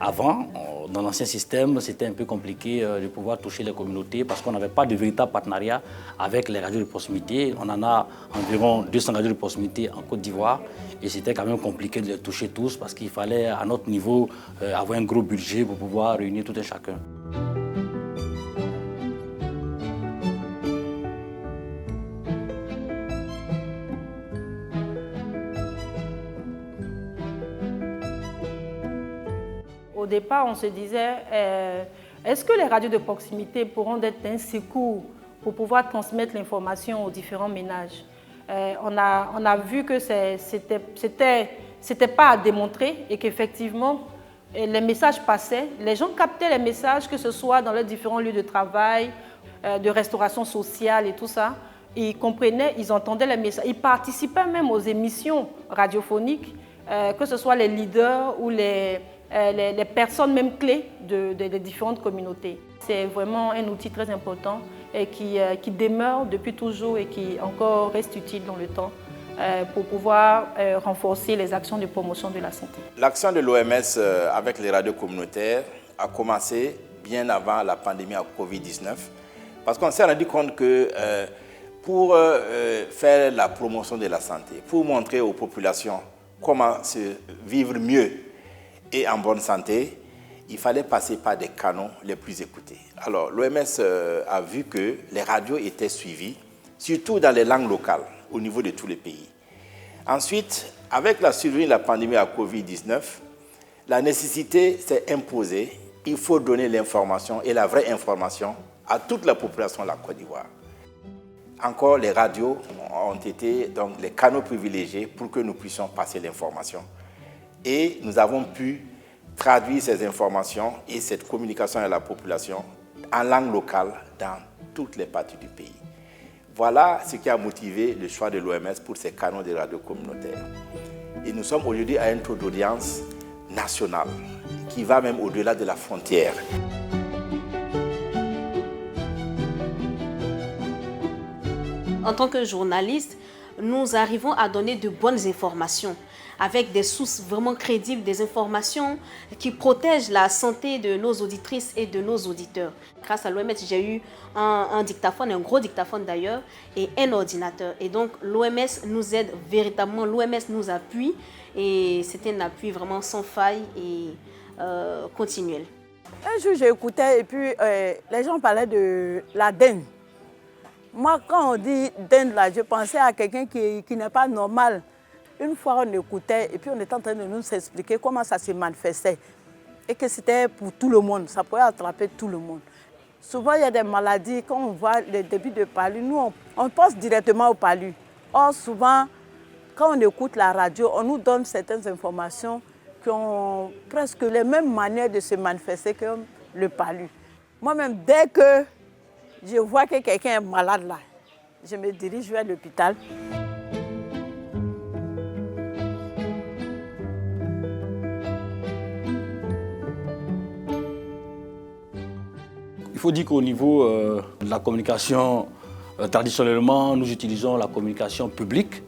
Avant, dans l'ancien système, c'était un peu compliqué de pouvoir toucher les communautés parce qu'on n'avait pas de véritable partenariat avec les radios de proximité. On en a environ 200 radios de proximité en Côte d'Ivoire et c'était quand même compliqué de les toucher tous parce qu'il fallait à notre niveau avoir un gros budget pour pouvoir réunir tout un chacun. Au départ, on se disait, est-ce que les radios de proximité pourront être un secours pour pouvoir transmettre l'information aux différents ménages? On a vu que c'était pas à démontrer et qu'effectivement, les messages passaient. Les gens captaient les messages, que ce soit dans les différents lieux de travail, de restauration sociale et tout ça. Ils comprenaient, ils entendaient les messages. Ils participaient même aux émissions radiophoniques, que ce soit les leaders ou les personnes même clés des différentes communautés. C'est vraiment un outil très important et qui demeure depuis toujours et qui encore reste utile dans le temps pour pouvoir renforcer les actions de promotion de la santé. L'action de l'OMS avec les radios communautaires a commencé bien avant la pandémie à Covid-19 parce qu'on s'est rendu compte que pour faire la promotion de la santé, pour montrer aux populations comment se vivre mieux et en bonne santé, il fallait passer par des canaux les plus écoutés. Alors, l'OMS a vu que les radios étaient suivies, surtout dans les langues locales, au niveau de tous les pays. Ensuite, avec la survenue de la pandémie à Covid-19, la nécessité s'est imposée. Il faut donner l'information et la vraie information à toute la population de la Côte d'Ivoire. Encore, les radios ont été donc les canaux privilégiés pour que nous puissions passer l'information. Et nous avons pu traduire ces informations et cette communication à la population en langue locale dans toutes les parties du pays. Voilà ce qui a motivé le choix de l'OMS pour ces canaux de radio communautaires. Et nous sommes aujourd'hui à un taux d'audience national qui va même au-delà de la frontière. En tant que journaliste, nous arrivons à donner de bonnes informations avec des sources vraiment crédibles, des informations qui protègent la santé de nos auditrices et de nos auditeurs. Grâce à l'OMS, j'ai eu un dictaphone, un gros dictaphone d'ailleurs, et un ordinateur. Et donc l'OMS nous aide véritablement, l'OMS nous appuie et c'est un appui vraiment sans faille et continuel. Un jour, j'écoutais et puis les gens parlaient de la dinde. Moi, quand on dit dinde, là, je pensais à quelqu'un qui n'est pas normal. Une fois, on écoutait et puis on était en train de nous expliquer comment ça se manifestait et que c'était pour tout le monde, ça pouvait attraper tout le monde. Souvent, il y a des maladies, quand on voit le début de palu, nous, on pense directement au palu. Or, souvent, quand on écoute la radio, on nous donne certaines informations qui ont presque les mêmes manières de se manifester que le palu. Moi-même, dès que je vois que quelqu'un est malade là, je me dirige vers l'hôpital. Il faut dire qu'au niveau de la communication, traditionnellement, nous utilisons la communication publique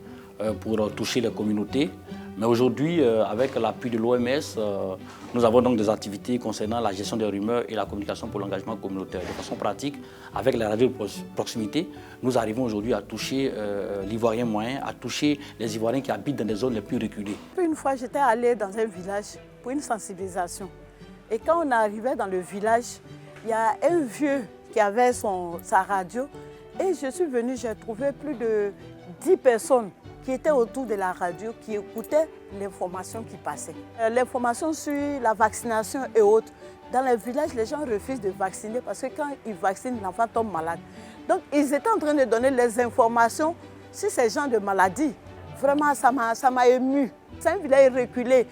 pour toucher les communautés. Mais aujourd'hui, avec l'appui de l'OMS, nous avons donc des activités concernant la gestion des rumeurs et la communication pour l'engagement communautaire. De façon pratique, avec la radio de proximité, nous arrivons aujourd'hui à toucher l'Ivoirien moyen, à toucher les Ivoiriens qui habitent dans des zones les plus reculées. Une fois, j'étais allée dans un village pour une sensibilisation. Et quand on arrivait dans le village, il y a un vieux qui avait sa radio. Et je suis venue, j'ai trouvé plus de 10 personnes qui étaient autour de la radio, qui écoutaient l'information qui passait. L'information sur la vaccination et autres. Dans les villages, les gens refusent de vacciner parce que quand ils vaccinent, l'enfant tombe malade. Donc, ils étaient en train de donner les informations sur ces gens de maladies. Vraiment, ça m'a ému. C'est un village reculé.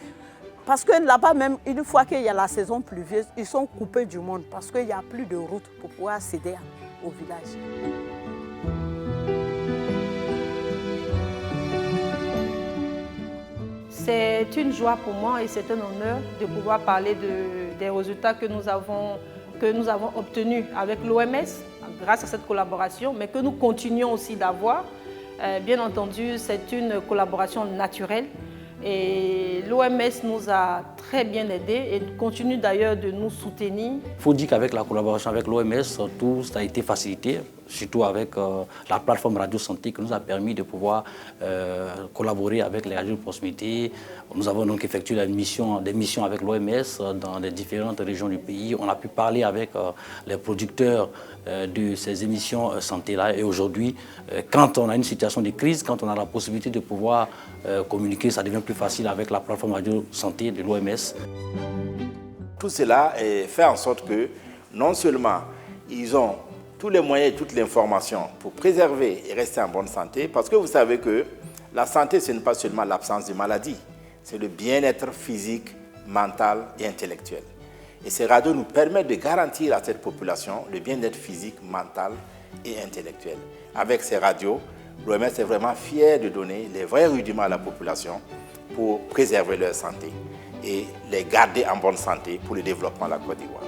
Parce que là-bas, même une fois qu'il y a la saison pluvieuse, ils sont coupés du monde parce qu'il n'y a plus de route pour pouvoir accéder au village. C'est une joie pour moi et c'est un honneur de pouvoir parler des résultats que nous avons obtenus avec l'OMS grâce à cette collaboration, mais que nous continuons aussi d'avoir. Bien entendu, c'est une collaboration naturelle et l'OMS nous a très bien aidés et continuent d'ailleurs de nous soutenir. Il faut dire qu'avec la collaboration avec l'OMS, tout ça a été facilité, surtout avec la plateforme Radio Santé qui nous a permis de pouvoir collaborer avec les radios de proximité. Nous avons donc effectué des missions avec l'OMS dans les différentes régions du pays. On a pu parler avec les producteurs de ces émissions santé-là. Et aujourd'hui, quand on a une situation de crise, quand on a la possibilité de pouvoir communiquer, ça devient plus facile avec la plateforme Radio Santé de l'OMS. Tout cela fait en sorte que non seulement ils ont tous les moyens et toute l'information pour préserver et rester en bonne santé, parce que vous savez que la santé, ce n'est pas seulement l'absence de maladie, c'est le bien-être physique, mental et intellectuel. Et ces radios nous permettent de garantir à cette population le bien-être physique, mental et intellectuel. Avec ces radios, l'OMS est vraiment fier de donner les vrais rudiments à la population pour préserver leur santé et les garder en bonne santé pour le développement de la Côte d'Ivoire.